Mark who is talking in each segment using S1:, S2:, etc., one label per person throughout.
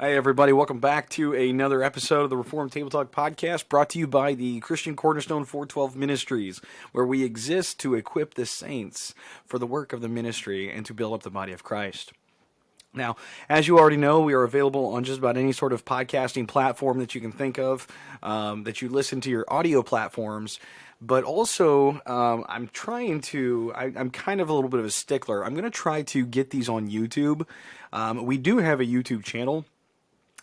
S1: Hey, everybody, welcome back to another episode of the Reformed Table Talk podcast brought to you by the Christian Cornerstone 412 Ministries, where we exist to equip the saints for the work of the ministry and to build up the body of Christ. Now, as you already know, we are available on just about any sort of podcasting platform that you can think of, that you listen to your audio platforms. But also, I'm kind of a little bit of a stickler. I'm going to try to get these on YouTube. We do have a YouTube channel,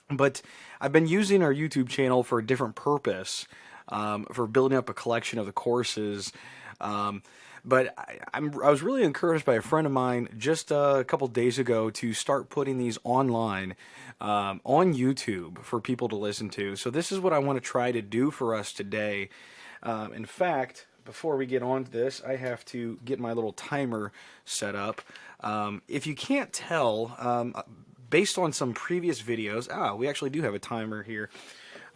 S1: but I've been using our YouTube channel for a different purpose, for building up a collection of the courses. But I was really encouraged by a friend of mine just a couple days ago to start putting these online on YouTube for people to listen to. So this is what I want to try to do for us today. In fact, before we get on to this, I have to get my little timer set up. If you can't tell, based on some previous videos, we actually do have a timer here.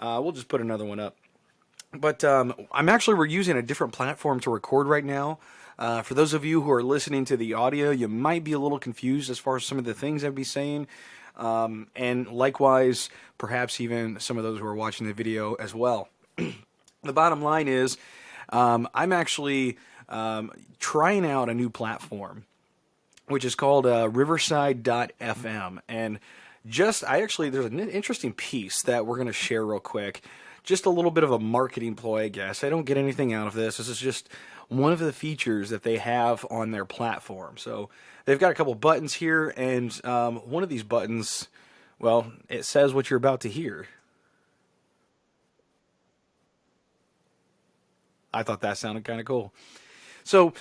S1: We'll just put another one up. But we're using a different platform to record right now. For those of you who are listening to the audio, you might be a little confused as far as some of the things I'd be saying. And likewise, perhaps even some of those who are watching the video as well. The bottom line is, I'm actually trying out a new platform, which is called Riverside.fm. And there's an interesting piece that we're going to share real quick. Just a little bit of a marketing ploy, I guess. I don't get anything out of this. This is just one of the features that they have on their platform. So they've got a couple buttons here, and one of these buttons, well, it says what you're about to hear. I thought that sounded kind of cool. So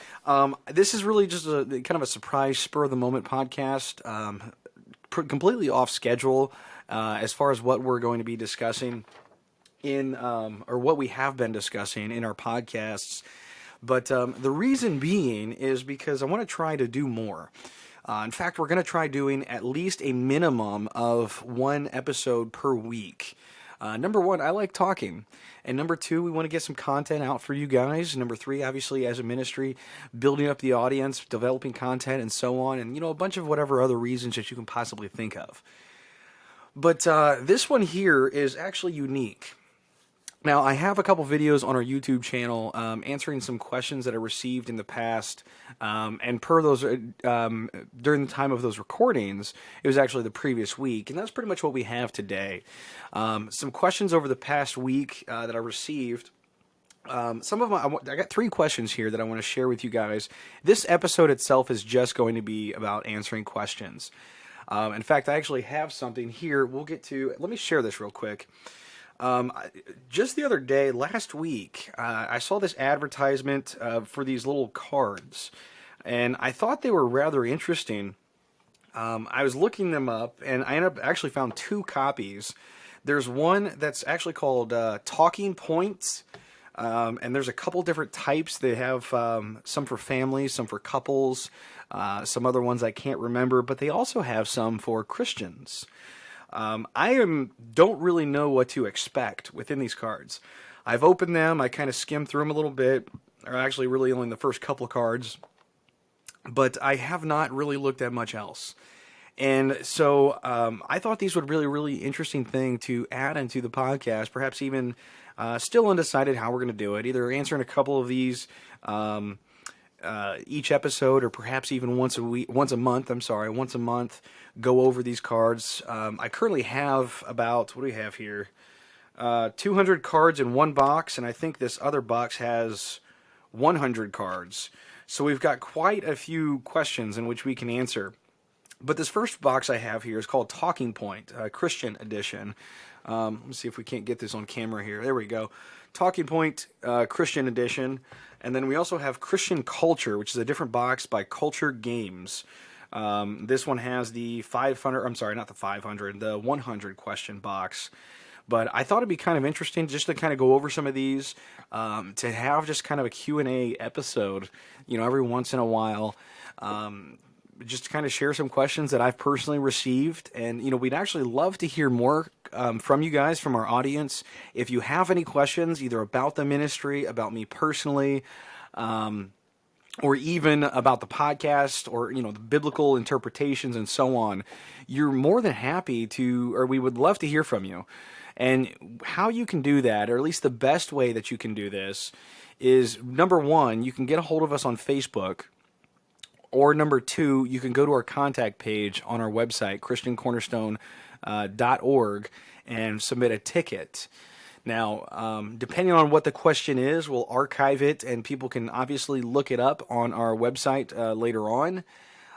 S1: this is really just a kind of a surprise, spur-of-the-moment podcast, completely off schedule as far as what we're going to be discussing or what we have been discussing in our podcasts. But the reason being is because I want to try to do more. In fact, we're going to try doing at least a minimum of one episode per week. Number one, I like talking. And number two, we want to get some content out for you guys. Number three, obviously, as a ministry, building up the audience, developing content, and so on. And, a bunch of whatever other reasons that you can possibly think of. But this one here is actually unique. Now, I have a couple videos on our YouTube channel answering some questions that I received in the past, and per those, during the time of those recordings, it was actually the previous week, and that's pretty much what we have today. Some questions over the past week that I received. Some of them, I got 3 questions here that I want to share with you guys. This episode itself is just going to be about answering questions. In fact, I actually have something here. Let me share this real quick. Just the other day, last week, I saw this advertisement for these little cards, and I thought they were rather interesting. I was looking them up, and I actually found 2 copies. There's one that's actually called Talking Points, and there's a couple different types. They have some for families, some for couples, some other ones I can't remember, but they also have some for Christians. Don't really know what to expect within these cards. I've opened them, I kind of skimmed through them a little bit, or actually really only the first couple of cards, but I have not really looked at much else. And so I thought these would really interesting thing to add into the podcast, perhaps even still undecided how we're going to do it, either answering a couple of these each episode, or perhaps even once a month, go over these cards. I currently have about, what do we have here? 200 cards in one box, and I think this other box has 100 cards. So we've got quite a few questions in which we can answer. But this first box I have here is called Talking Point, Christian Edition. Let's see if we can't get this on camera here. There we go. Talking Point, Christian Edition. And then we also have Christian Culture, which is a different box by Culture Games. This one has the 100 question box. But I thought it'd be kind of interesting just to kind of go over some of these, to have just kind of a Q&A episode, every once in a while. Just to kind of share some questions that I've personally received. And, we'd actually love to hear more from you guys, from our audience. If you have any questions, either about the ministry, about me personally, or even about the podcast, or the biblical interpretations and so on, you're more than happy to, or we would love to hear from you. And how you can do that, or at least the best way that you can do this, is number one, you can get a hold of us on Facebook, or number two, you can go to our contact page on our website, christiancornerstone.org, and submit a ticket. Now, depending on what the question is, we'll archive it, and people can obviously look it up on our website later on.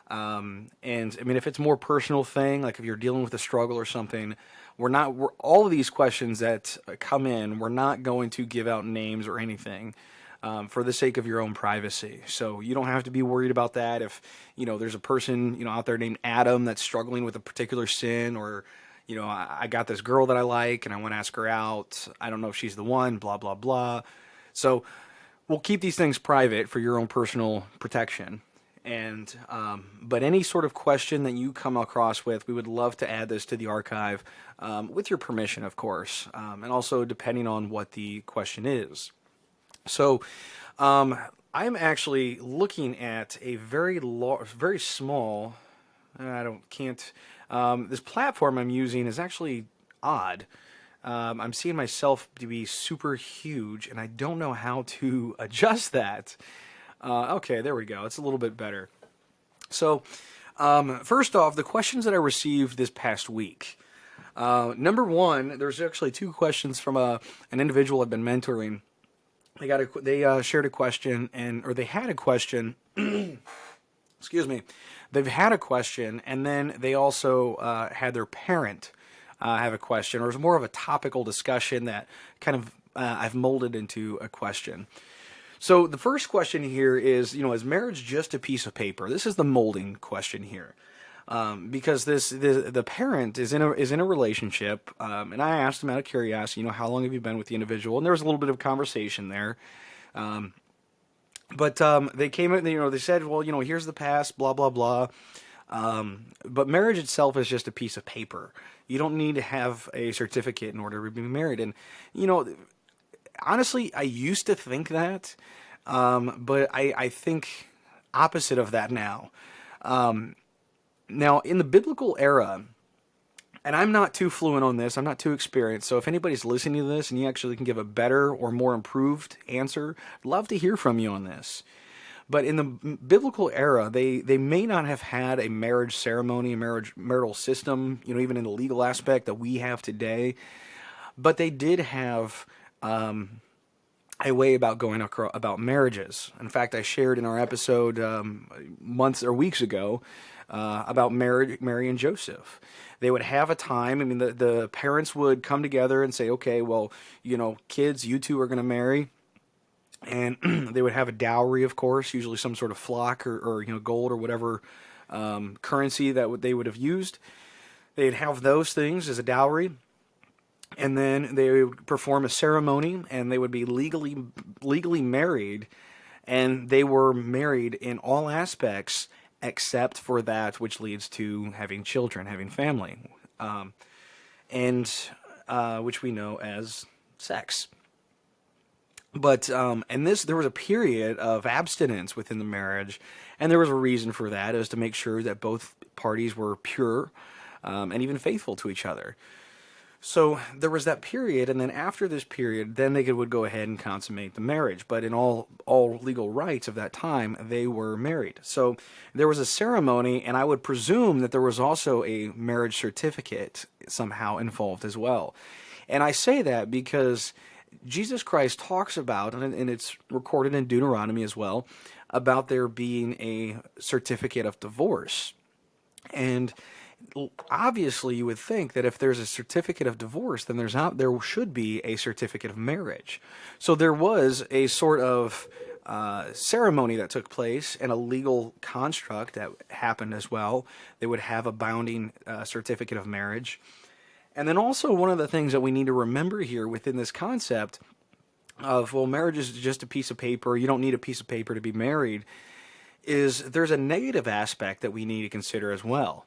S1: And I mean, if it's a more personal thing, like if you're dealing with a struggle or something, we're all of these questions that come in, we're not going to give out names or anything. For the sake of your own privacy. So you don't have to be worried about that. If, there's a person, out there named Adam that's struggling with a particular sin, or, I got this girl that I like and I want to ask her out. I don't know if she's the one, blah, blah, blah. So we'll keep these things private for your own personal protection. And, but any sort of question that you come across with, we would love to add this to the archive, with your permission, of course. And also depending on what the question is. So, I'm actually looking at a very small. This platform I'm using is actually odd. I'm seeing myself to be super huge, and I don't know how to adjust that. Okay, there we go. It's a little bit better. So, first off, the questions that I received this past week. Number one, there's actually two questions from an individual I've been mentoring. They shared a question, or they had a question. Excuse me. They've had a question, and then they also had their parent have a question, or it was more of a topical discussion that kind of I've molded into a question. So the first question here is, is marriage just a piece of paper? This is the molding question here. Because the parent is in a relationship, and I asked him out of curiosity, how long have you been with the individual? And there was a little bit of conversation there, but they came in, they said, well, here's the past, blah blah blah. But marriage itself is just a piece of paper. You don't need to have a certificate in order to be married. And honestly, I used to think that, but I think opposite of that now. Now, in the biblical era, and I'm not too fluent on this, I'm not too experienced, so if anybody's listening to this and you actually can give a better or more improved answer, I'd love to hear from you on this. But in the biblical era, they may not have had a marriage ceremony, a marital system, even in the legal aspect that we have today, but they did have a way about going about marriages. In fact, I shared in our episode months or weeks ago about Mary and Joseph. They would have a time. I mean, the parents would come together and say, okay, well, kids, you two are going to marry. And they would have a dowry, of course, usually some sort of flock or gold or whatever currency that they would have used. They'd have those things as a dowry. And then they would perform a ceremony, and they would be legally married. And they were married in all aspects except for that which leads to having children, having family, and which we know as sex. But there was a period of abstinence within the marriage, and there was a reason for that, is to make sure that both parties were pure and even faithful to each other. So there was that period, and then after this period, then they would go ahead and consummate the marriage. But in all legal rights of that time, they were married. So there was a ceremony, and I would presume that there was also a marriage certificate somehow involved as well. And I say that because Jesus Christ talks about, and it's recorded in Deuteronomy as well, about there being a certificate of divorce. And obviously, you would think that if there's a certificate of divorce, then there should be a certificate of marriage. So there was a sort of ceremony that took place and a legal construct that happened as well. They would have a binding certificate of marriage. And then also one of the things that we need to remember here within this concept of, well, marriage is just a piece of paper, you don't need a piece of paper to be married, is there's a negative aspect that we need to consider as well.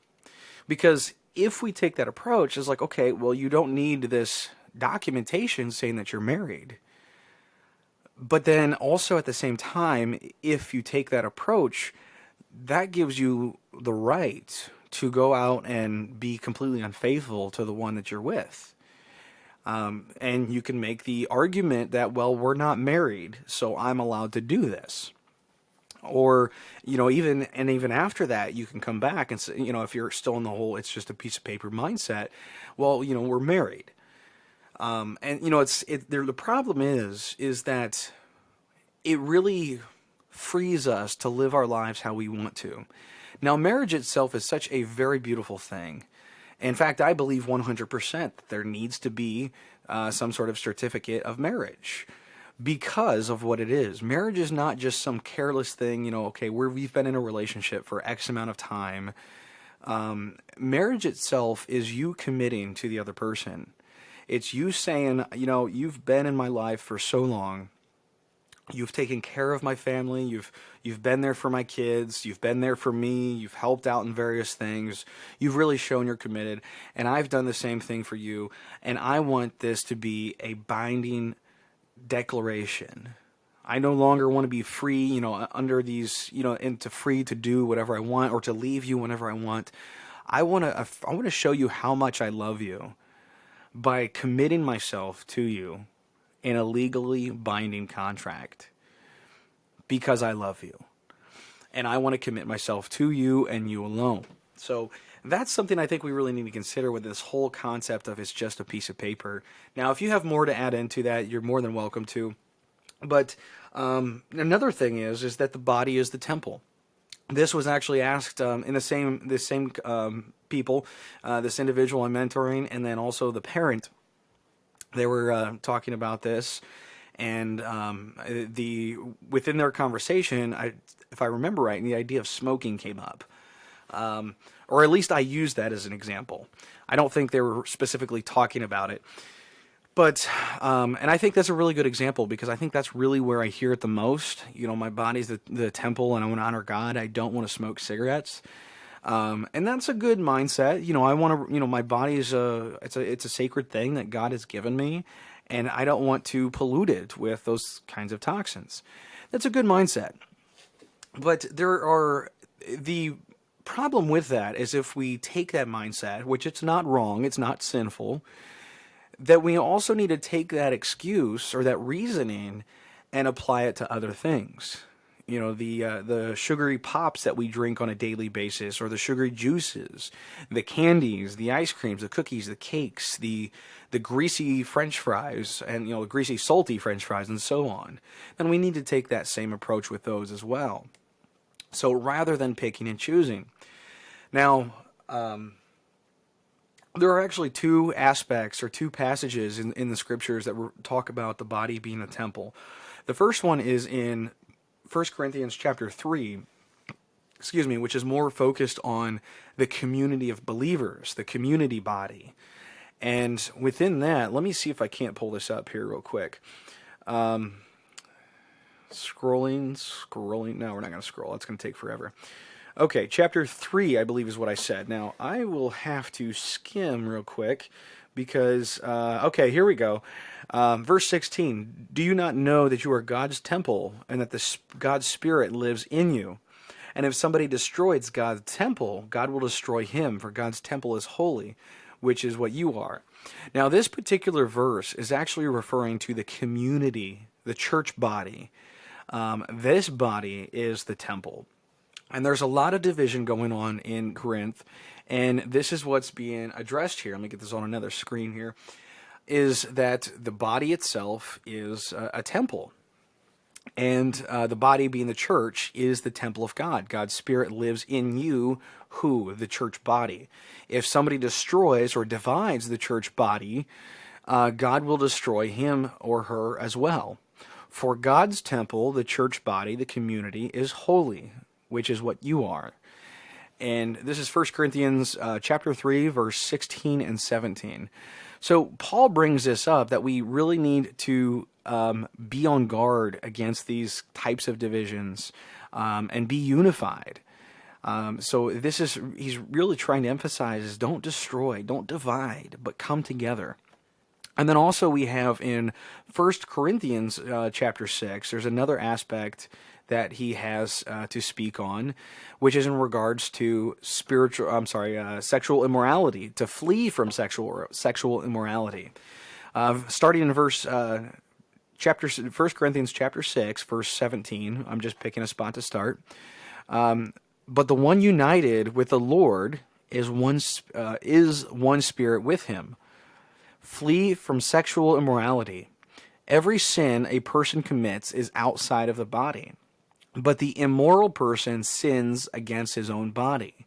S1: Because if we take that approach, it's like, okay, well, you don't need this documentation saying that you're married. But then also at the same time, if you take that approach, that gives you the right to go out and be completely unfaithful to the one that you're with. And you can make the argument that, well, we're not married, so I'm allowed to do this. Or, even after that, you can come back and say, if you're still in the whole, it's just a piece of paper mindset, well, we're married. And, the problem is that it really frees us to live our lives how we want to. Now, marriage itself is such a very beautiful thing. In fact, I believe 100% that there needs to be some sort of certificate of marriage because of what it is. Marriage is not just some careless thing, okay, we've been in a relationship for X amount of time. Marriage itself is you committing to the other person. It's you saying, you've been in my life for so long. You've taken care of my family. You've been there for my kids. You've been there for me. You've helped out in various things. You've really shown you're committed, and I've done the same thing for you. And I want this to be a binding declaration. I no longer want to be free, under these, into free to do whatever I want or to leave you whenever I want. I want to show you how much I love you by committing myself to you in a legally binding contract because I love you. And I want to commit myself to you and you alone. So that's something I think we really need to consider with this whole concept of it's just a piece of paper. Now, if you have more to add into that, you're more than welcome to. But another thing is that the body is the temple. This was actually asked in the same people, this individual I'm mentoring, and then also the parent. They were talking about this, and within their conversation, if I remember right, the idea of smoking came up, or at least I used that as an example. I don't think they were specifically talking about it, but and I think that's a really good example because I think that's really where I hear it the most. My body's the temple, and I want to honor God. I don't want to smoke cigarettes. And that's a good mindset. I want to, my body is it's a sacred thing that God has given me, and I don't want to pollute it with those kinds of toxins. That's a good mindset. But the problem with that is if we take that mindset, which it's not wrong, it's not sinful, that we also need to take that excuse or that reasoning and apply it to other things. The sugary pops that we drink on a daily basis, or the sugary juices, the candies, the ice creams, the cookies, the cakes, the greasy French fries, and the greasy salty French fries, and so on. And we need to take that same approach with those as well. So rather than picking and choosing. Now, there are actually two aspects or two passages in the scriptures that talk about the body being a temple. The first one is in 1 Corinthians chapter 3, which is more focused on the community of believers, the community body. And within that, let me see if I can't pull this up here real quick. Scrolling. No, we're not going to scroll. That's going to take forever. Okay, chapter 3, I believe is what I said. Now, I will have to skim real quick because, okay, here we go. Verse 16, do you not know that you are God's temple and that God's Spirit lives in you? And if somebody destroys God's temple, God will destroy him, for God's temple is holy, which is what you are. Now, this particular verse is actually referring to the community, the church body. This body is the temple. And there's a lot of division going on in Corinth, and this is what's being addressed here. Let me get this on another screen here, is that the body itself is a temple. And the body being the church is the temple of God. God's Spirit lives in you, who? The church body. If somebody destroys or divides the church body, God will destroy him or her as well. For God's temple, the church body, the community, is holy, which is what you are. And this is 1 Corinthians chapter 3, verse 16 and 17. So Paul brings this up, that we really need to be on guard against these types of divisions and be unified. So he's really trying to emphasize is don't destroy, don't divide, but come together. And then also we have in First Corinthians chapter 6, there's another aspect that he has to speak on, which is in regards to sexual immorality, to flee from sexual immorality. Starting in First Corinthians chapter 6, verse 17. I'm just picking a spot to start. But the one united with the Lord is one spirit with him. Flee from sexual immorality. Every sin a person commits is outside of the body, but the immoral person sins against his own body.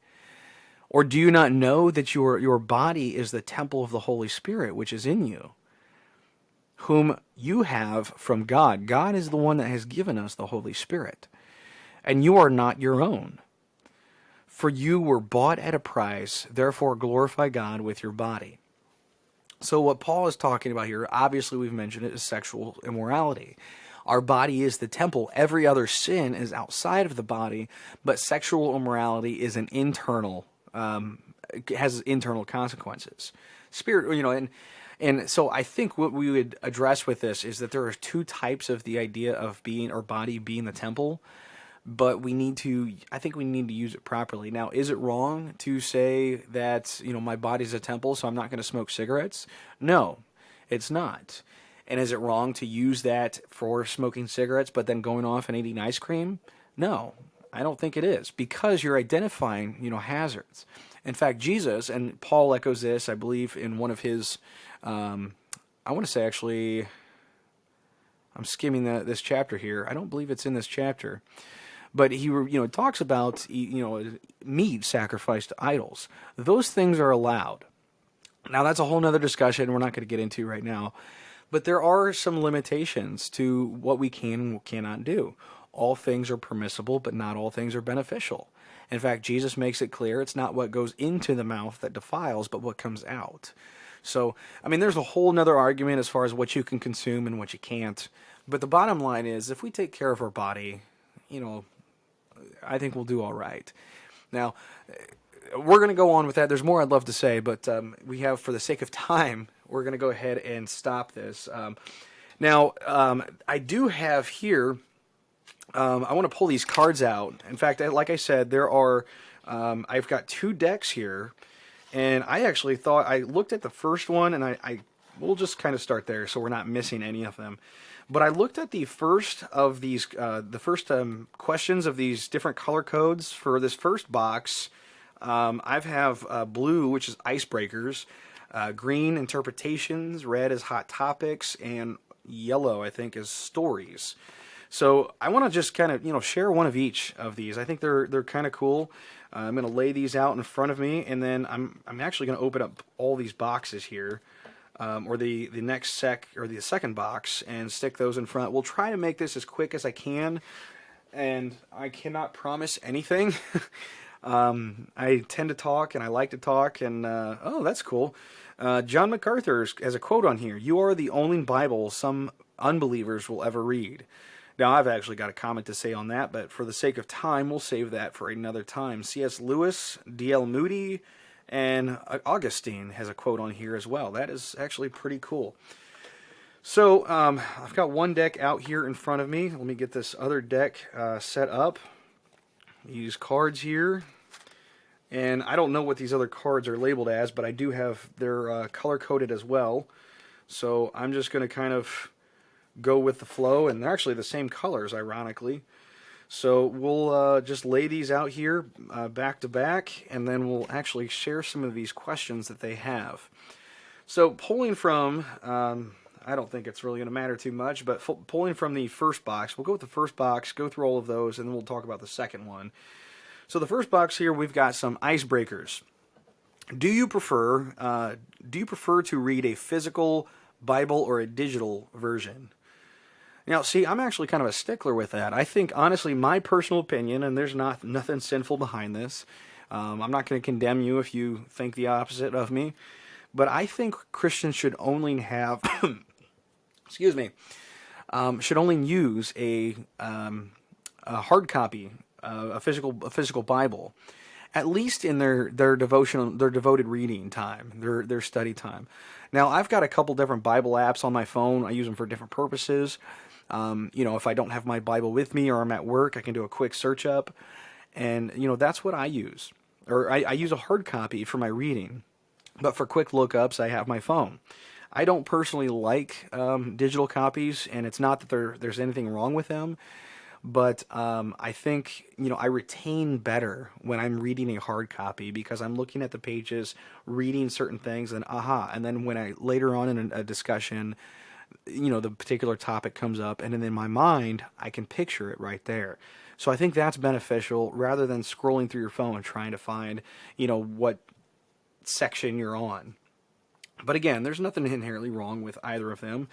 S1: Or do you not know that your body is the temple of the Holy Spirit, which is in you, whom you have from God? God is the one that has given us the Holy Spirit, and you are not your own. For you were bought at a price, therefore glorify God with your body. So what Paul is talking about here, obviously we've mentioned it, is sexual immorality. Our body is the temple. Every other sin is outside of the body, but sexual immorality is an internal, has internal consequences. And so I think what we would address with this is that there are two types of the idea of being our body being the temple, but I think we need to use it properly. Now, is it wrong to say that, my body's a temple, so I'm not going to smoke cigarettes? No, it's not. And is it wrong to use that for smoking cigarettes, but then going off and eating ice cream? No, I don't think it is, because you're identifying, hazards. In fact, Jesus, and Paul echoes this, I believe, in one of his, I want to say actually, I'm skimming this chapter here. I don't believe it's in this chapter. But he, talks about, meat sacrificed to idols. Those things are allowed. Now, that's a whole nother discussion we're not going to get into right now. But there are some limitations to what we can and cannot do. All things are permissible, but not all things are beneficial. In fact, Jesus makes it clear it's not what goes into the mouth that defiles, but what comes out. So, there's a whole nother argument as far as what you can consume and what you can't. But the bottom line is, if we take care of our body, I think we'll do all right. Now, we're going to go on with that. There's more I'd love to say, but we have, for the sake of time, we're going to go ahead and stop this. Now, I do have here, I want to pull these cards out. In fact, like I said, there are, I've got two decks here, and I actually thought, I looked at the first one, and we'll just kind of start there so we're not missing any of them. But I looked at the first of these, questions of these different color codes for this first box. I have blue, which is icebreakers, green, interpretations, red is hot topics, and yellow, I think, is stories. So I want to just kind of, share one of each of these. I think they're kind of cool. I'm going to lay these out in front of me, and then I'm actually going to open up all these boxes here. Or the second box, and stick those in front. We'll try to make this as quick as I can, and I cannot promise anything. I tend to talk, and I like to talk, and oh, that's cool. John MacArthur has a quote on here: "You are the only Bible some unbelievers will ever read." Now, I've actually got a comment to say on that, but for the sake of time, we'll save that for another time. C.S. Lewis, D.L. Moody, and Augustine has a quote on here as well. That is actually pretty cool. So I've got one deck out here in front of me. Let me get this other deck set up. Use cards here. And I don't know what these other cards are labeled as, but I do have, they're color-coded as well. So I'm just going to kind of go with the flow. And they're actually the same colors, ironically. So we'll just lay these out here back to back, and then we'll actually share some of these questions that they have. So pulling from, I don't think it's really going to matter too much, but pulling from the first box, we'll go with the first box, go through all of those, and then we'll talk about the second one. So the first box here, we've got some icebreakers. Do you prefer to read a physical Bible or a digital version? Now, see, I'm actually kind of a stickler with that. I think, honestly, my personal opinion, and there's nothing sinful behind this. I'm not going to condemn you if you think the opposite of me. But I think Christians should only have, should only use a hard copy, a physical Bible. at least in their devotional, their devoted reading time, their study time. Now, I've got a couple different Bible apps on my phone. I use them for different purposes. If I don't have my Bible with me or I'm at work, I can do a quick search up, and that's what I use. Or I use a hard copy for my reading, but for quick lookups, I have my phone. I don't personally like digital copies, and it's not that there's anything wrong with them. But I think, I retain better when I'm reading a hard copy because I'm looking at the pages, reading certain things, and and then when I later on in a discussion, the particular topic comes up, and then in my mind, I can picture it right there. So I think that's beneficial rather than scrolling through your phone and trying to find, what section you're on. But again, there's nothing inherently wrong with either of them.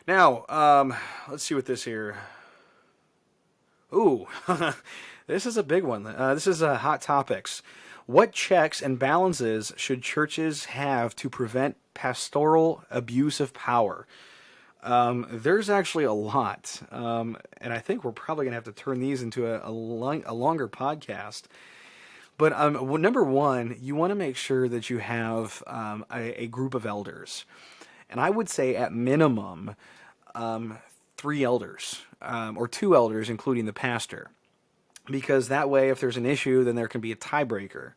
S1: Now, let's see what this here. Ooh, this is a big one. This is Hot Topics. What checks and balances should churches have to prevent pastoral abuse of power? There's actually a lot, and I think we're probably going to have to turn these into a longer podcast. But number one, you want to make sure that you have a group of elders. And I would say at minimum, 3 elders, or 2 elders, including the pastor. Because that way, if there's an issue, then there can be a tiebreaker.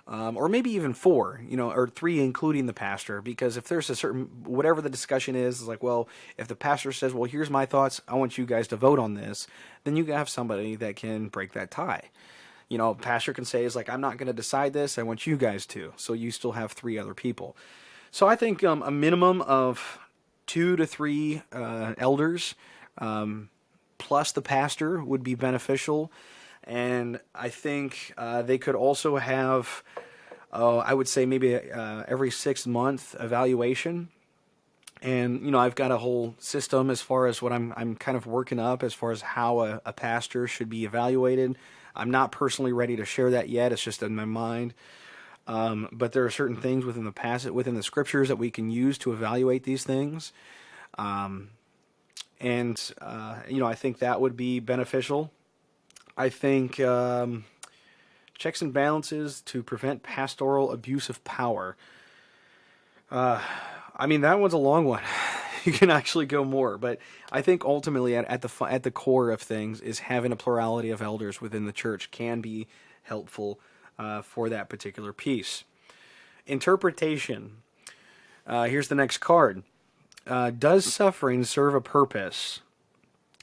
S1: Or maybe even 4, or 3 including the pastor. Because if there's a certain, whatever the discussion is like, well, if the pastor says, well, here's my thoughts, I want you guys to vote on this, then you have somebody that can break that tie. Pastor can say, I'm not going to decide this, I want you guys to. So you still have 3 other people. So I think a minimum of 2 to 3 elders, plus the pastor would be beneficial. And I think they could also have, I would say maybe every 6-month evaluation. And, I've got a whole system as far as what I'm kind of working up as far as how a pastor should be evaluated. I'm not personally ready to share that yet. It's just in my mind. But there are certain things within the passage, within the scriptures that we can use to evaluate these things. I think that would be beneficial. I think checks and balances to prevent pastoral abuse of power. That one's a long one. You can actually go more, but I think ultimately at the core of things is having a plurality of elders within the church can be helpful for that particular piece. Interpretation. Here's the next card. Does suffering serve a purpose?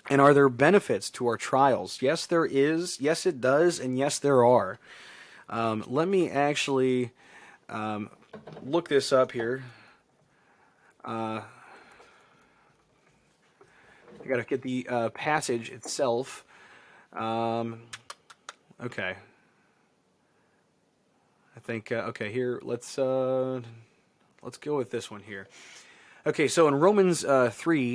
S1: And are there benefits to our trials? Yes, there is. Yes, it does. And yes, there are. Let me actually look this up here. I got to get the passage itself. Okay. I think, here, let's go with this one here. Okay, so in Romans 5,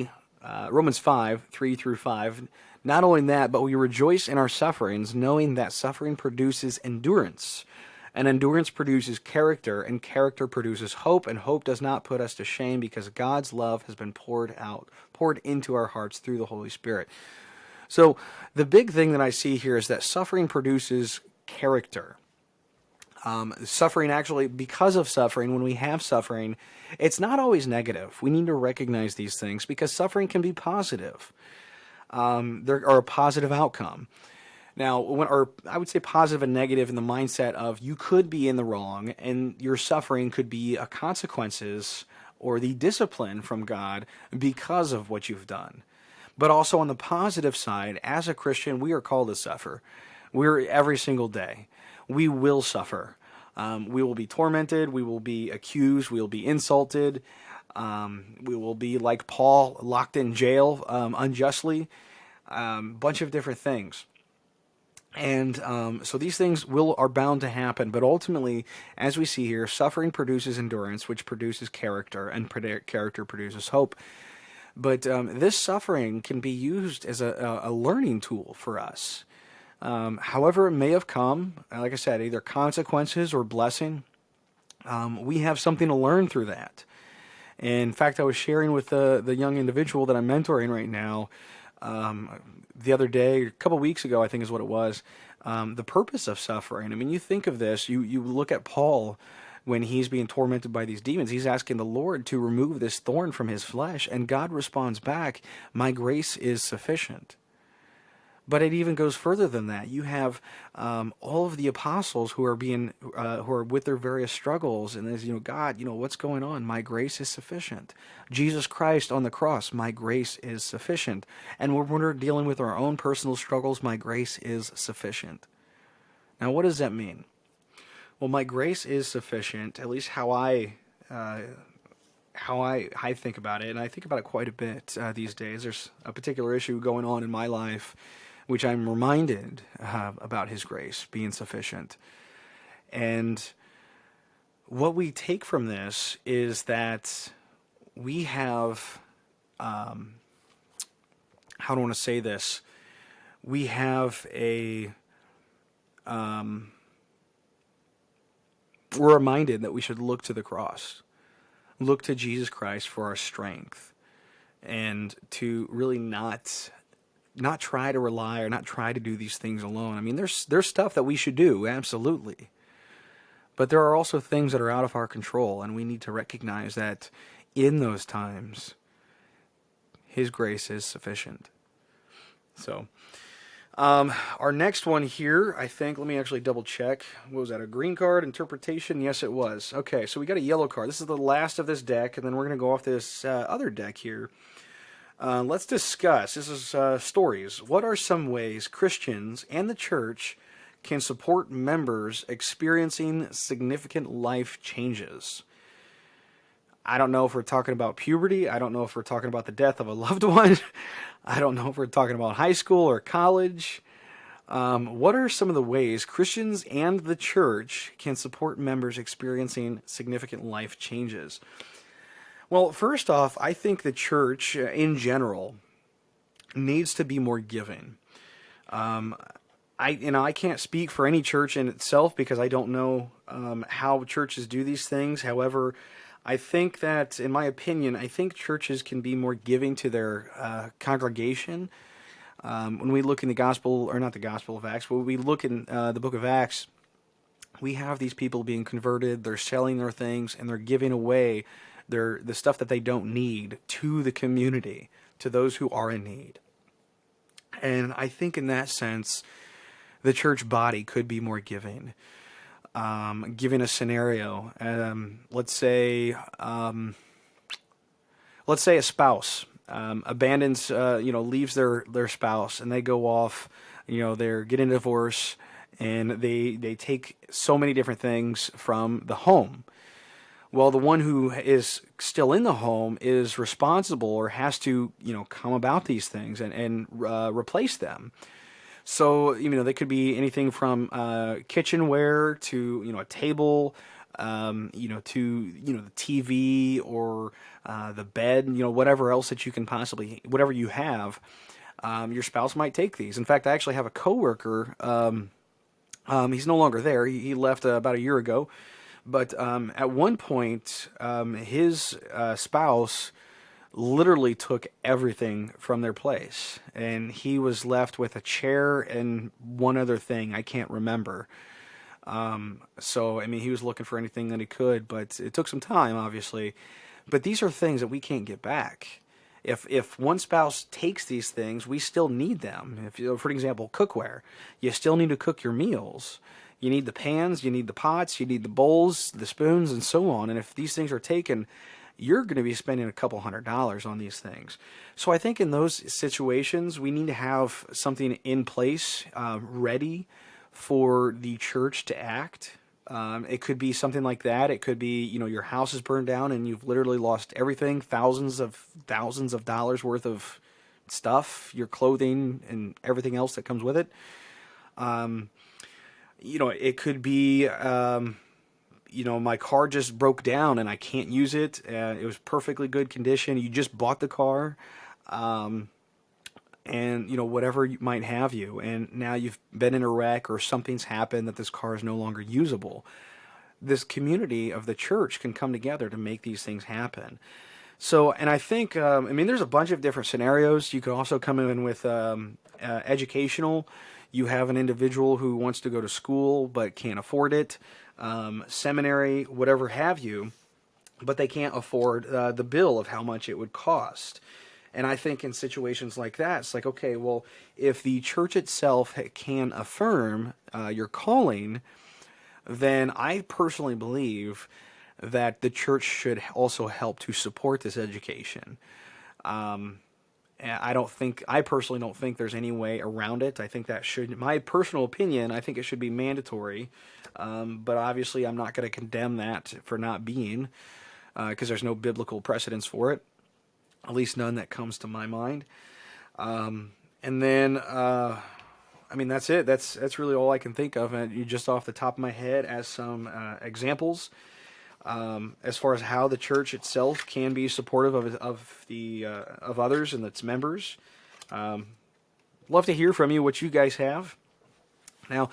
S1: 3 through 5, not only that, but we rejoice in our sufferings, knowing that suffering produces endurance, and endurance produces character, and character produces hope, and hope does not put us to shame because God's love has been poured into our hearts through the Holy Spirit. So the big thing that I see here is that suffering produces character. Suffering actually, because of suffering, when we have suffering, it's not always negative. We need to recognize these things because suffering can be positive. There are a positive outcome. Now, I would say positive and negative in the mindset of you could be in the wrong and your suffering could be a consequences or the discipline from God because of what you've done. But also on the positive side, as a Christian, we are called to suffer. We're every single day. We will suffer. We will be tormented. We will be accused. We will be insulted. We will be, like Paul, locked in jail unjustly. Bunch of different things. And so these things are bound to happen. But ultimately, as we see here, suffering produces endurance, which produces character, and character produces hope. But this suffering can be used as a learning tool for us. However it may have come, like I said, either consequences or blessing, we have something to learn through that. In fact, I was sharing with the young individual that I'm mentoring right now the other day, a couple weeks ago, I think is what it was. the purpose of suffering. I mean, you think of this, you look at Paul when he's being tormented by these demons. He's asking the Lord to remove this thorn from his flesh, and God responds back, "My grace is sufficient." But it even goes further than that. You have all of the apostles who are who are with their various struggles, and there's, God, what's going on? My grace is sufficient. Jesus Christ on the cross, my grace is sufficient. And when we're dealing with our own personal struggles, my grace is sufficient. Now, what does that mean? Well, my grace is sufficient. At least how I think about it, and I think about it quite a bit these days. There's a particular issue going on in my life, which I'm reminded about His grace being sufficient. And what we take from this is that we have, how do I want to say this? We have we're reminded that we should look to the cross, look to Jesus Christ for our strength, and to really not try to rely or not try to do these things alone. I mean, there's stuff that we should do, absolutely. But there are also things that are out of our control, and we need to recognize that in those times, His grace is sufficient. So, our next one here, I think, let me actually double check. What was that, a green card interpretation? Yes, it was. Okay, so we got a yellow card. This is the last of this deck, and then we're going to go off this other deck here. Let's discuss, this is stories. What are some ways Christians and the church can support members experiencing significant life changes? I don't know if we're talking about puberty. I don't know if we're talking about the death of a loved one. I don't know if we're talking about high school or college. What are some of the ways Christians and the church can support members experiencing significant life changes? Well, first off, I think the church in general needs to be more giving. I can't speak for any church in itself because I don't know how churches do these things. However, I think that, in my opinion, I think churches can be more giving to their congregation. When we look in the Gospel, or not the Gospel of Acts, but when we look in the book of Acts, we have these people being converted, they're selling their things, and they're giving away the stuff that they don't need to the community, to those who are in need. And I think in that sense, the church body could be more giving. Given a scenario, let's say a spouse abandons, leaves their spouse, and they go off, they're getting a divorce, and they take so many different things from the home. Well, the one who is still in the home is responsible, or has to, come about these things and replace them. So, they could be anything from kitchenware to, a table, to, the TV or the bed, whatever else that you can possibly, whatever you have, your spouse might take these. In fact, I actually have a coworker, he's no longer there. He left about a year ago. But at one point, his spouse literally took everything from their place, and he was left with a chair and one other thing I can't remember. So, he was looking for anything that he could, but it took some time, obviously. But these are things that we can't get back. If one spouse takes these things, we still need them. If, for example, cookware, you still need to cook your meals. You need the pans, you need the pots, you need the bowls, the spoons, and so on. And if these things are taken, you're going to be spending a couple $100s on these things. So I think in those situations, we need to have something in place, ready for the church to act. It could be something like that. It could be, your house is burned down and you've literally lost everything, thousands of dollars worth of stuff, your clothing and everything else that comes with it. It could be, my car just broke down and I can't use it. It was perfectly good condition. You just bought the car, and, whatever might have you. And now you've been in a wreck or something's happened that this car is no longer usable. This community of the church can come together to make these things happen. So, and I think, there's a bunch of different scenarios. You could also come in with educational. You have an individual who wants to go to school but can't afford it, seminary, whatever have you, but they can't afford the bill of how much it would cost. And I think in situations like that, it's like, okay, well, if the church itself can affirm your calling, then I personally believe that the church should also help to support this education. And I personally don't think there's any way around it. I think that should, my personal opinion, I think it should be mandatory. But obviously, I'm not going to condemn that for not being, because there's no biblical precedence for it, at least none that comes to my mind. And then, I mean, that's it. That's really all I can think of, and just off the top of my head as some examples. As far as how the church itself can be supportive of others and its members. Love to hear from you what you guys have. Now,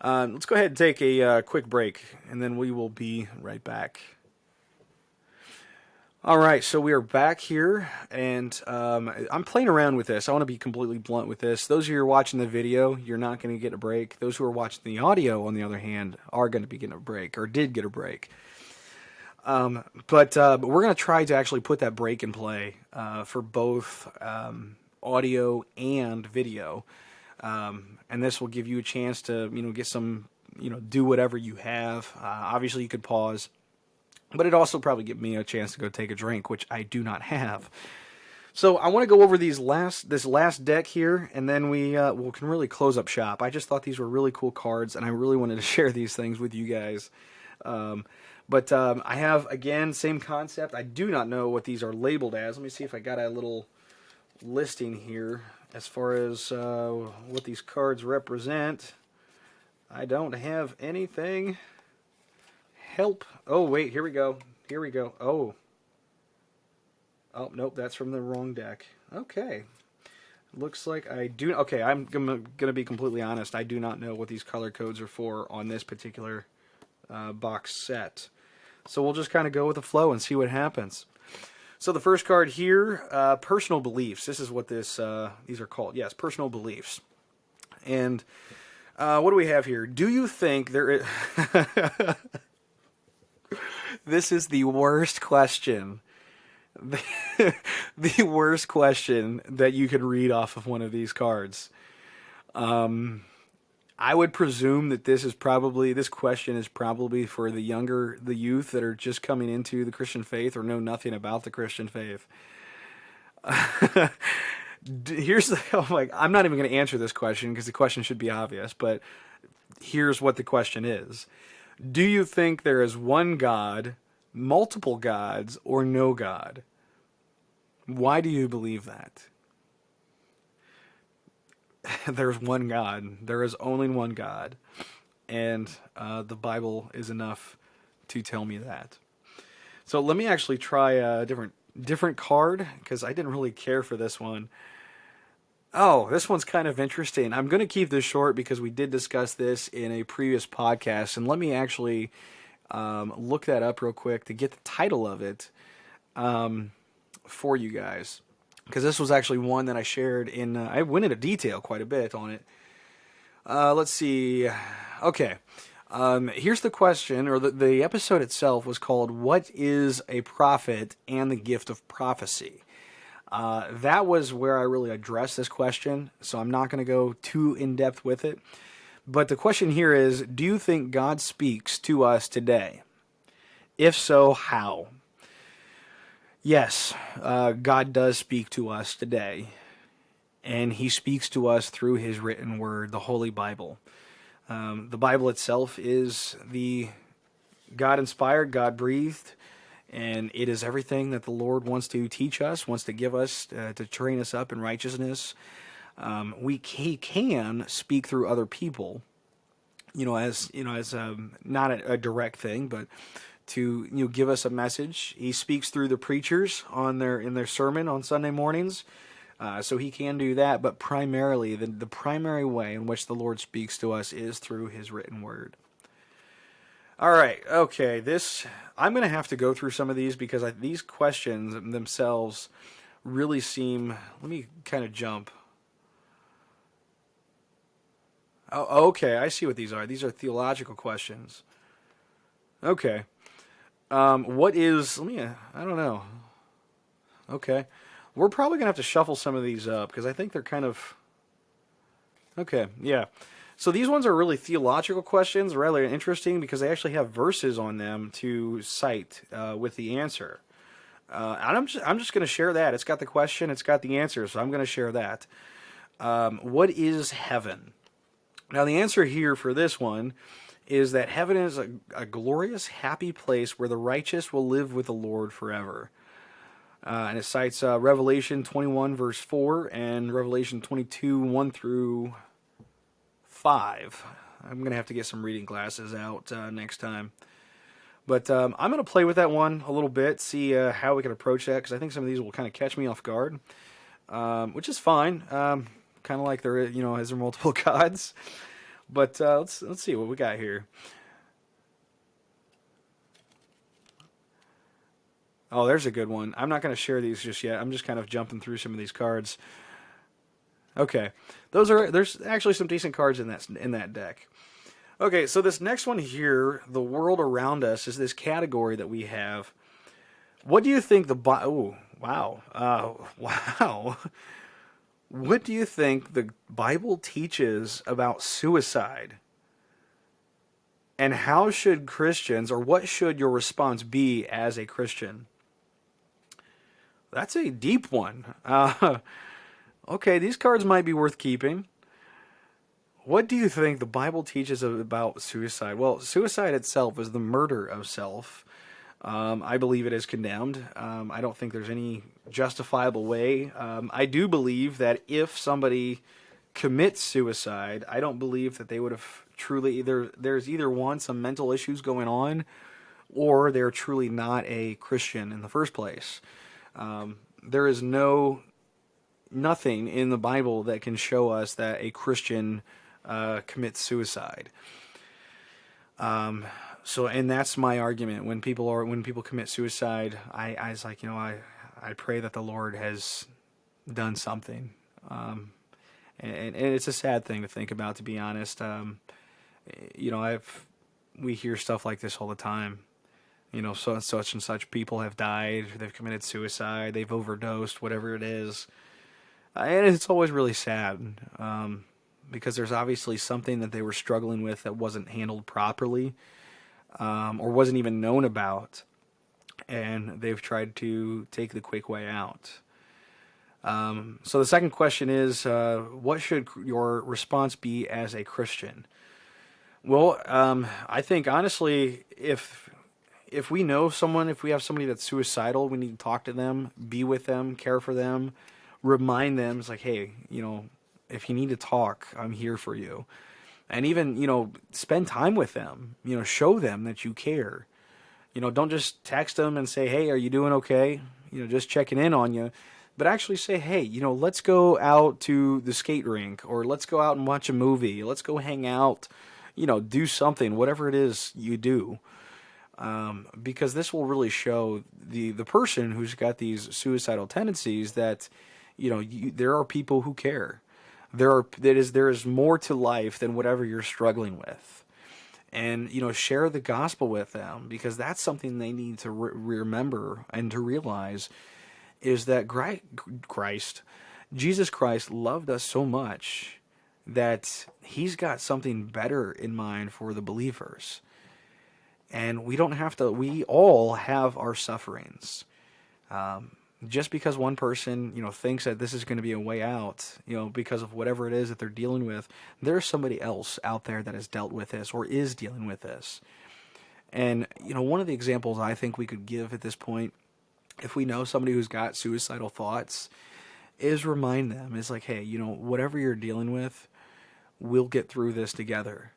S1: let's go ahead and take a quick break, and then we will be right back. All right, so we are back here, and I'm playing around with this. I want to be completely blunt with this. Those of you who are watching the video, you're not going to get a break. Those who are watching the audio, on the other hand, are going to be getting a break, or did get a break. But we're going to try to actually put that break in play for both audio and video. And this will give you a chance to, get some, do whatever you have. Obviously, you could pause. But it also probably give me a chance to go take a drink, which I do not have. So I want to go over this last deck here, and then we can really close up shop. I just thought these were really cool cards, and I really wanted to share these things with you guys. But I have, again, same concept. I do not know what these are labeled as. Let me see if I got a little listing here as far as what these cards represent. I don't have anything. Help. Oh, wait, here we go. Here we go. Oh, nope, that's from the wrong deck. Okay. Looks like I do. Okay, I'm going to be completely honest. I do not know what these color codes are for on this particular box set. So we'll just kind of go with the flow and see what happens. So the first card here, personal beliefs. This is what these are called. Yes, personal beliefs. And what do we have here? Do you think there is... This is the worst question. The worst question that you could read off of one of these cards. I would presume that this question is probably for the youth that are just coming into the Christian faith or know nothing about the Christian faith. I'm not even going to answer this question because the question should be obvious, but here's what the question is. Do you think there is one God, multiple gods, or no God? Why do you believe that? There's one God. There is only one God. And the Bible is enough to tell me that. So let me actually try a different card, because I didn't really care for this one. Oh, this one's kind of interesting. I'm going to keep this short because we did discuss this in a previous podcast. And let me actually look that up real quick to get the title of it for you guys. Because this was actually one that I shared in... I went into detail quite a bit on it. Let's see. Okay. Here's the question, or the episode itself was called, What is a Prophet and the Gift of Prophecy? That was where I really addressed this question, so I'm not going to go too in-depth with it. But the question here is, do you think God speaks to us today? If so, how? Yes, God does speak to us today. And he speaks to us through his written word, the Holy Bible. The Bible itself is the God-inspired, God-breathed, and it is everything that the Lord wants to teach us, wants to give us, to train us up in righteousness. He can speak through other people, as not a direct thing, but to give us a message. He speaks through the preachers in their sermon on Sunday mornings. So he can do that, but primarily, the primary way in which the Lord speaks to us is through his written word. All right, okay, I'm going to have to go through some of these because these questions themselves really seem... Let me kind of jump. Oh, okay, I see what these are. These are theological questions. Okay. What is? Let me. I don't know. Okay. We're probably gonna have to shuffle some of these up because I think they're kind of. Okay. Yeah. So these ones are really theological questions, rather interesting because they actually have verses on them to cite with the answer. And I'm just going to share that. It's got the question, it's got the answer, so I'm going to share that. What is heaven? Now, the answer here for this one is that heaven is a glorious, happy place where the righteous will live with the Lord forever. And it cites Revelation 21, verse 4, and Revelation 22, 1 through 5. I'm going to have to get some reading glasses out next time. But I'm going to play with that one a little bit, see how we can approach that, because I think some of these will kind of catch me off guard, which is fine. Kind of like there, as there are multiple gods. But let's see what we got here. Oh, there's a good one. I'm not going to share these just yet. I'm just kind of jumping through some of these cards. Okay, there's actually some decent cards in that deck. Okay, so this next one here, the world around us, is this category that we have. What do you think oh, wow. Wow. What do you think the Bible teaches about suicide? And how should Christians, or what should your response be as a Christian? That's a deep one. Okay, these cards might be worth keeping. What do you think the Bible teaches about suicide? Well, suicide itself is the murder of self. I believe it is condemned. I don't think there's any justifiable way. I do believe that if somebody commits suicide, I don't believe that they would have truly there's either one, some mental issues going on, or they're truly not a Christian in the first place. There is nothing in the Bible that can show us that a Christian commits suicide. So, and that's my argument. When people commit suicide, I was like, I pray that the Lord has done something. And it's a sad thing to think about, to be honest. We hear stuff like this all the time. So such and such people have died, they've committed suicide, they've overdosed, whatever it is. And it's always really sad, because there's obviously something that they were struggling with that wasn't handled properly, or wasn't even known about, and they've tried to take the quick way out. So the second question is, what should your response be as a Christian? Well, I think honestly, if we know someone, if we have somebody that's suicidal, we need to talk to them, be with them, care for them, remind them. It's like, hey, if you need to talk, I'm here for you. And even, spend time with them, show them that you care. Don't just text them and say, hey, are you doing okay? Just checking in on you. But actually say, hey, let's go out to the skate rink, or let's go out and watch a movie. Let's go hang out, do something, whatever it is you do. Because this will really show the person who's got these suicidal tendencies that, there are people who care. There is more to life than whatever you're struggling with. And, share the gospel with them, because that's something they need to remember and to realize, is that Jesus Christ loved us so much that he's got something better in mind for the believers. And we all have our sufferings. Just because one person, thinks that this is going to be a way out, because of whatever it is that they're dealing with, there's somebody else out there that has dealt with this or is dealing with this. And, one of the examples I think we could give at this point, if we know somebody who's got suicidal thoughts, is remind them, is like, hey, whatever you're dealing with, we'll get through this together.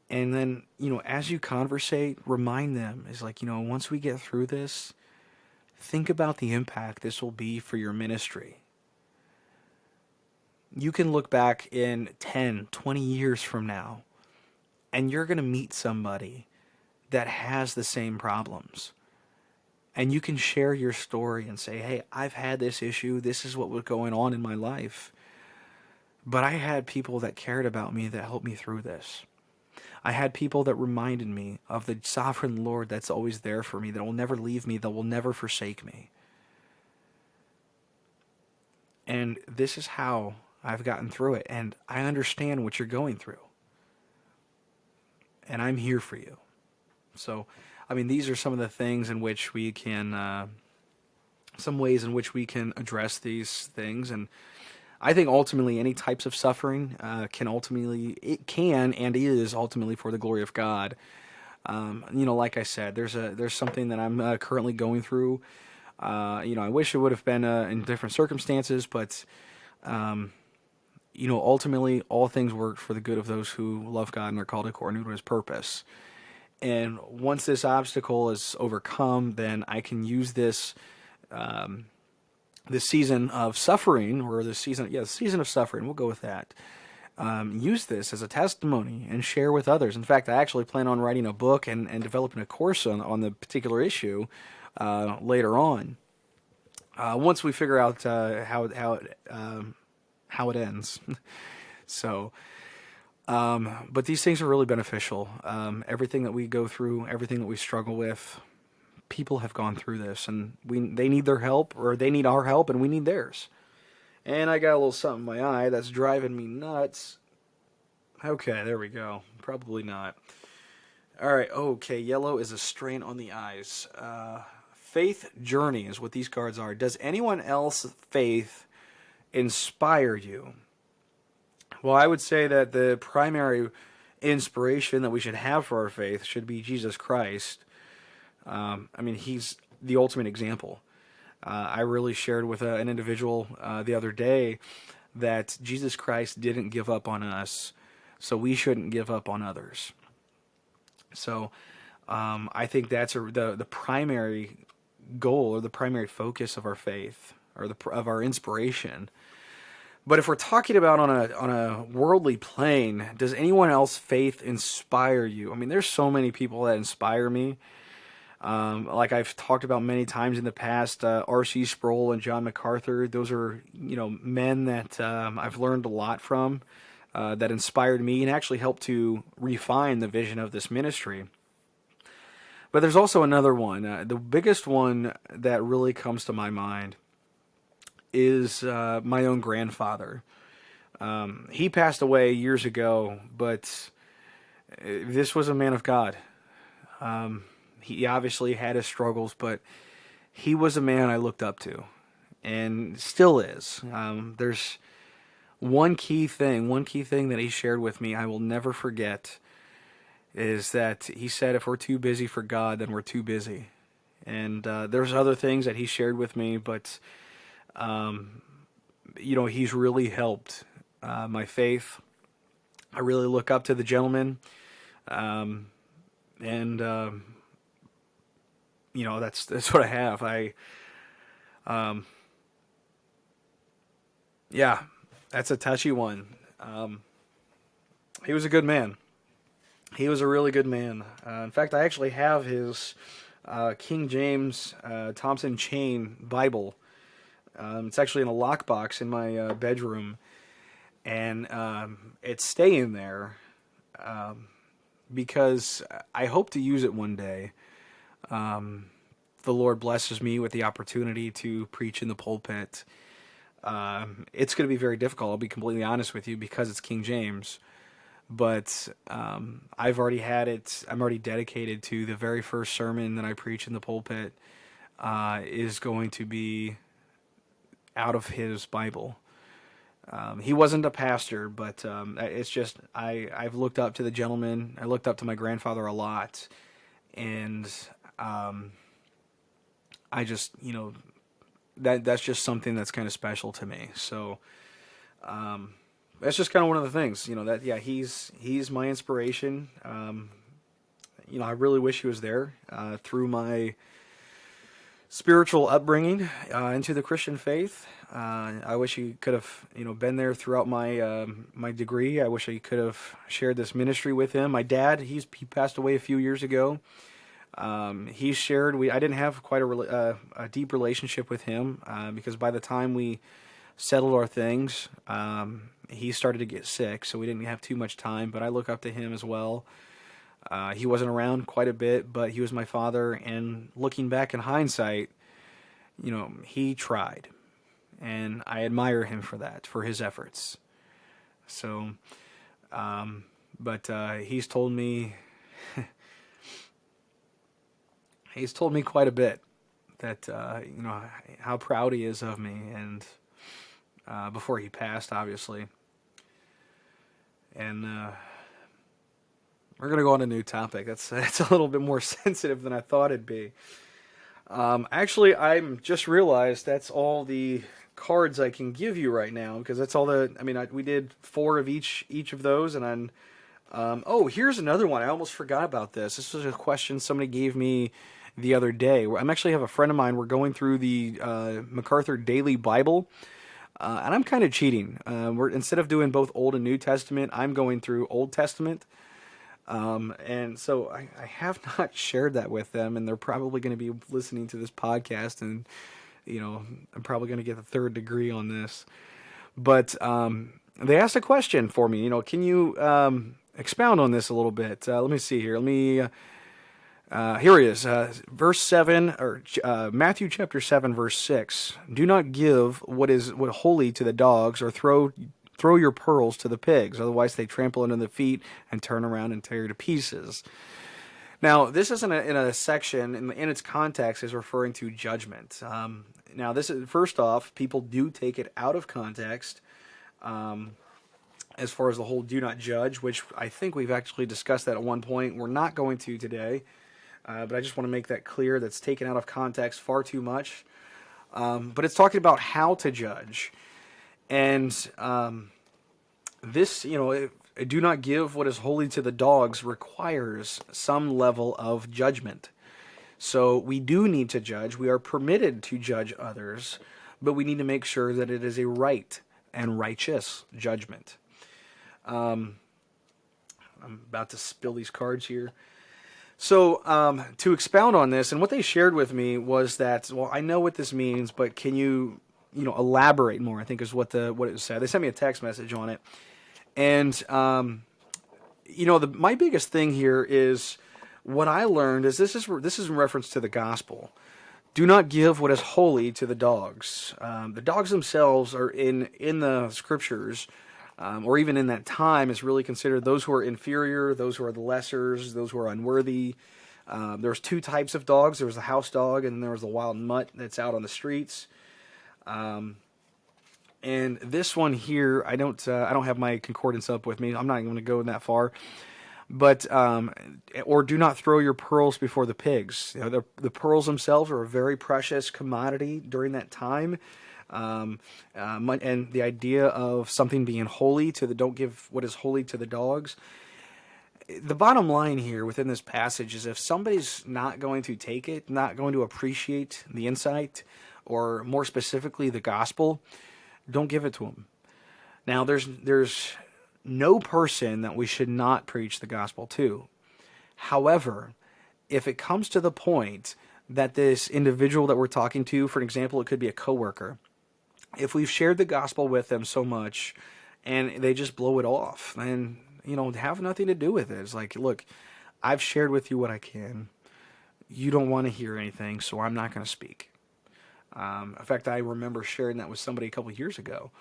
S1: And then, as you conversate, remind them, is like, once we get through this, think about the impact this will be for your ministry. You can look back in 10, 20 years from now, and you're going to meet somebody that has the same problems. And you can share your story and say, hey, I've had this issue. This is what was going on in my life. But I had people that cared about me that helped me through this. I had people that reminded me of the sovereign Lord that's always there for me, that will never leave me, that will never forsake me. And this is how I've gotten through it. And I understand what you're going through. And I'm here for you. So, I mean, these are some of the things in which we can, some ways in which we can address these things. And I think ultimately any types of suffering it can and is ultimately for the glory of God. Like I said, there's something that I'm currently going through. I wish it would have been in different circumstances, but ultimately all things work for the good of those who love God and are called according to His purpose. And once this obstacle is overcome, then I can use this season of suffering, or the season of suffering. We'll go with that. Use this as a testimony and share with others. In fact, I actually plan on writing a book and developing a course on the particular issue later on. Once we figure out how it ends. So, but these things are really beneficial. Everything that we go through, everything that we struggle with, people have gone through this, and they need their help, or they need our help, and we need theirs. And I got a little something in my eye that's driving me nuts. Okay, there we go. Probably not. All right, okay, yellow is a strain on the eyes. Faith journey is what these cards are. Does anyone else's faith inspire you? Well, I would say that the primary inspiration that we should have for our faith should be Jesus Christ. He's the ultimate example. I really shared with an individual the other day that Jesus Christ didn't give up on us, so we shouldn't give up on others. So I think that's the primary goal, or the primary focus of our faith, or of our inspiration. But if we're talking about on a worldly plane, does anyone else's faith inspire you? I mean, there's so many people that inspire me. Like I've talked about many times in the past, R.C. Sproul and John MacArthur. Those are men that I've learned a lot from, that inspired me and actually helped to refine the vision of this ministry. But there's also another one. The biggest one that really comes to my mind is my own grandfather. He passed away years ago, but this was a man of God. He obviously had his struggles, but he was a man I looked up to, and still is. There's one key thing that he shared with me I will never forget, is that he said, if we're too busy for God, then we're too busy. And there's other things that he shared with me, but he's really helped my faith. I really look up to the gentleman, and that's what I have. That's a touchy one. He was a good man. He was a really good man. In fact, I actually have his King James Thompson Chain Bible. It's actually in a lockbox in my bedroom, and it's staying there because I hope to use it one day. The Lord blesses me with the opportunity to preach in the pulpit. It's going to be very difficult, I'll be completely honest with you, because it's King James. But I've already had it. I'm already dedicated to the very first sermon that I preach in the pulpit is going to be out of his Bible. He wasn't a pastor, but it's just I've looked up to the gentleman. I looked up to my grandfather a lot, and I just that's just something that's kind of special to me. So that's just kind of one of the things, he's my inspiration. I really wish he was there through my spiritual upbringing into the Christian faith. I wish he could have, been there throughout my my degree. I wish he could have shared this ministry with him. My dad, he passed away a few years ago. He shared. I didn't have quite a deep relationship with him because by the time we settled our things. He started to get sick, so we didn't have too much time, but I look up to him as well. He wasn't around quite a bit, but he was my father, and looking back in hindsight, he tried, and I admire him for that, for his efforts. So, but he's told me, quite a bit that how proud he is of me, and before he passed, obviously. And we're gonna go on a new topic. That's a little bit more sensitive than I thought it'd be. Actually, I'm just realized that's all the cards I can give you right now, because that's all the. I mean, we did 4 of each of those, and I'm. Oh, here's another one. I almost forgot about this. This was a question somebody gave me the other day. I'm actually have a friend of mine. We're going through the MacArthur Daily Bible, and I'm kind of cheating. Instead of doing both Old and New Testament, I'm going through Old Testament. And so I have not shared that with them, and they're probably going to be listening to this podcast, and I'm probably going to get the 3rd degree on this. But they asked a question for me. Can you expound on this a little bit? Let me see here. Here it is. Verse 7, or Matthew chapter 7, verse 6. Do not give what holy to the dogs, or throw your pearls to the pigs, otherwise they trample under the feet and turn around and tear you to pieces. Now, this isn't in a section, in its context, is referring to judgment. Now, this is, first off, people do take it out of context, as far as the whole do not judge, which I think we've actually discussed that at one point. We're not going to today, but I just want to make that clear. That's taken out of context far too much. But it's talking about how to judge. And this, do not give what is holy to the dogs requires some level of judgment. So we do need to judge. We are permitted to judge others, but we need to make sure that it is a right and righteous judgment. I'm about to spill these cards here. So to expound on this, and what they shared with me was that, well, I know what this means, but can you elaborate more, I think is what it said. They sent me a text message on it. And, my biggest thing here is what I learned is this is in reference to the gospel. Do not give what is holy to the dogs. The dogs themselves are in the scriptures, or even in that time, is really considered those who are inferior, those who are the lessers, those who are unworthy. There's 2 types of dogs. There was the house dog, and there was the wild mutt that's out on the streets. And this one here, I don't have my concordance up with me. I'm not going to go that far. But or do not throw your pearls before the pigs. The pearls themselves are a very precious commodity during that time. And the idea of something being holy don't give what is holy to the dogs. The bottom line here within this passage is if somebody's not going to take it, not going to appreciate the insight, or more specifically the gospel, don't give it to them. Now, there's no person that we should not preach the gospel to. However, if it comes to the point that this individual that we're talking to, for example, it could be a coworker, if we've shared the gospel with them so much and they just blow it off, then, have nothing to do with it. It's like, look, I've shared with you what I can. You don't want to hear anything, so I'm not going to speak. In fact, I remember sharing that with somebody a couple years ago.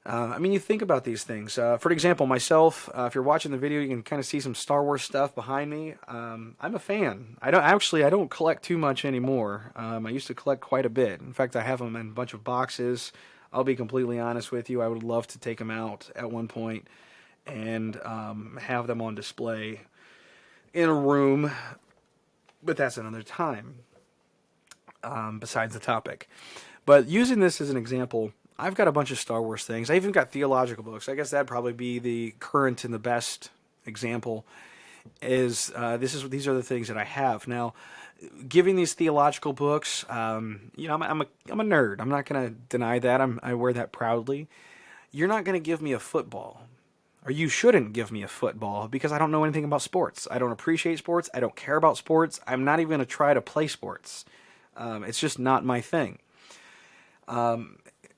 S1: You think about these things. For example, myself, if you're watching the video, you can kind of see some Star Wars stuff behind me. I'm a fan. I don't collect too much anymore. I used to collect quite a bit. In fact, I have them in a bunch of boxes. I'll be completely honest with you. I would love to take them out at one point and have them on display in a room, but that's another time, besides the topic. But using this as an example, I've got a bunch of Star Wars things. I even got theological books. I guess that'd probably be the current and the best example. These are the things that I have now. Giving these theological books, I'm a nerd. I'm not going to deny that. I wear that proudly. You're not going to give me a football, or you shouldn't give me a football, because I don't know anything about sports. I don't appreciate sports. I don't care about sports. I'm not even going to try to play sports. It's just not my thing.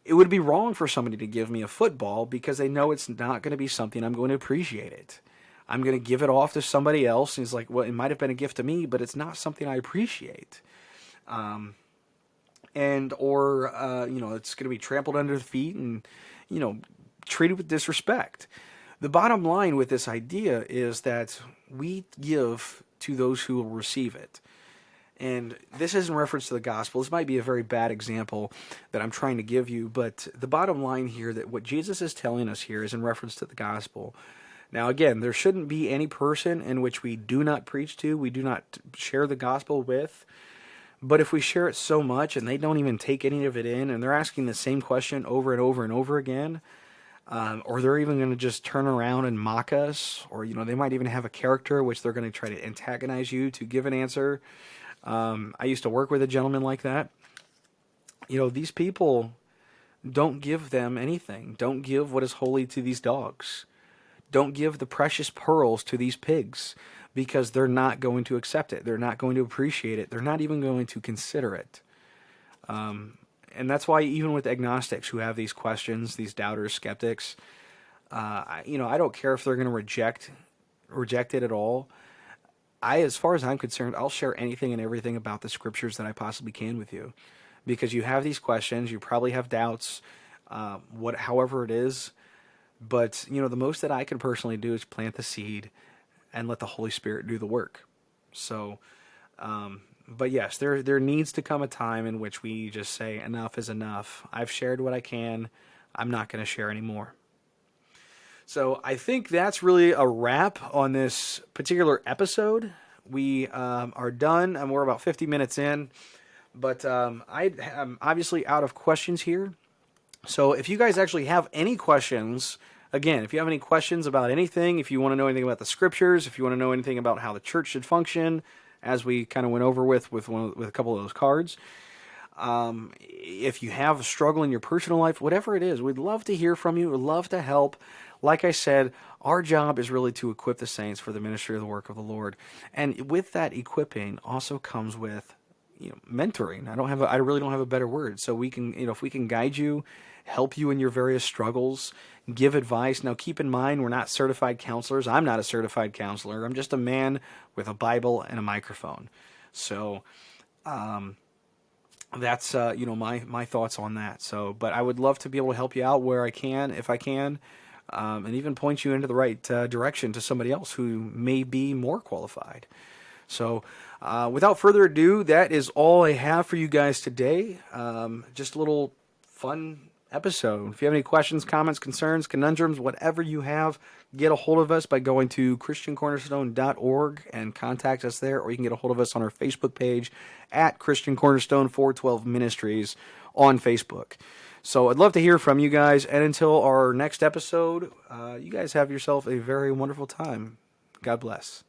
S1: it would be wrong for somebody to give me a football because they know it's not going to be something I'm going to appreciate it. I'm going to give it off to somebody else. And he's like, well, it might have been a gift to me, but it's not something I appreciate. It's going to be trampled under the feet and, treated with disrespect. The bottom line with this idea is that we give to those who will receive it. And this is in reference to the gospel. This might be a very bad example that I'm trying to give you, but the bottom line here, that what Jesus is telling us here is in reference to the gospel. Now, again, there shouldn't be any person in which we do not preach to, we do not share the gospel with. But if we share it so much and they don't even take any of it in, and they're asking the same question over and over and over again, or they're even going to just turn around and mock us, or they might even have a character which they're going to try to antagonize you to give an answer. I used to work with a gentleman like that. These people, don't give them anything. Don't give what is holy to these dogs. Don't give the precious pearls to these pigs, because they're not going to accept it. They're not going to appreciate it. They're not even going to consider it. And that's why even with agnostics who have these questions, these doubters, skeptics, I don't care if they're going to reject it at all. As far as I'm concerned, I'll share anything and everything about the scriptures that I possibly can with you, because you have these questions, you probably have doubts, however it is. But the most that I can personally do is plant the seed and let the Holy Spirit do the work. So, but yes, there needs to come a time in which we just say enough is enough. I've shared what I can. I'm not going to share anymore. So I think that's really a wrap on this particular episode. We are done, and we're about 50 minutes in. But I'm obviously out of questions here. So if you guys actually have any questions, again, if you have any questions about anything, if you want to know anything about the scriptures, if you want to know anything about how the church should function, as we kind of went over with a couple of those cards, if you have a struggle in your personal life, whatever it is, we'd love to hear from you. We'd love to help. Like I said, our job is really to equip the saints for the ministry of the work of the Lord. And with that equipping also comes with mentoring. I really don't have a better word. So we can, if we can guide you, help you in your various struggles, give advice. Now, keep in mind, we're not certified counselors. I'm not a certified counselor. I'm just a man with a Bible and a microphone. So, that's my thoughts on that. So, but I would love to be able to help you out where I can, if I can, and even point you into the right direction to somebody else who may be more qualified. So, without further ado, that is all I have for you guys today. Just a little fun episode. If you have any questions, comments, concerns, conundrums, whatever you have, get a hold of us by going to christiancornerstone.org and contact us there, or you can get a hold of us on our Facebook page at Christian Cornerstone 412 Ministries on Facebook. So I'd love to hear from you guys, and until our next episode, you guys have yourself a very wonderful time. God bless.